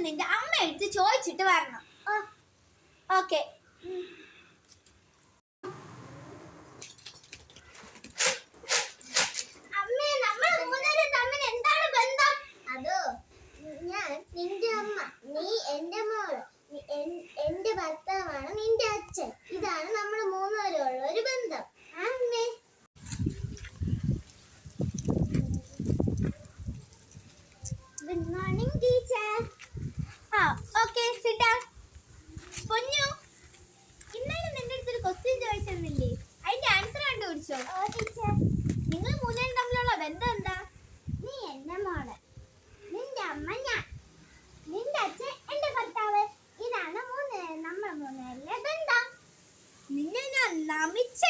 നിന്റെ അമ്മ എടുത്ത് ചോദിച്ചിട്ട് വരണം. ഓക്കെ. അമ്മേ, നമ്മൾ മൂന്നുപേരും തമ്മിൽ എന്താണ് ബന്ധം? അതോ, ഞാൻ നിന്റെ അമ്മ, നീ എന്റെ മോള്, എന്റെ ഭർത്താവാണ് നിന്റെ അച്ഛൻ. ഇതാണ് നമ്മൾ മൂന്നുപേരുള്ള ഒരു ബന്ധം. അമ്മേ, good morning teacher. Okay, sit down. പൊന്നു, ഇന്നലെ നിന്റെ അടുത്തൊരു ക്വസ്റ്റ്യൻ ചോദിച്ചിരുന്നില്ലേ? അതിന്റെ ആൻസർ കണ്ടുപിടിച്ചോ? ഓ ടീച്ചർ.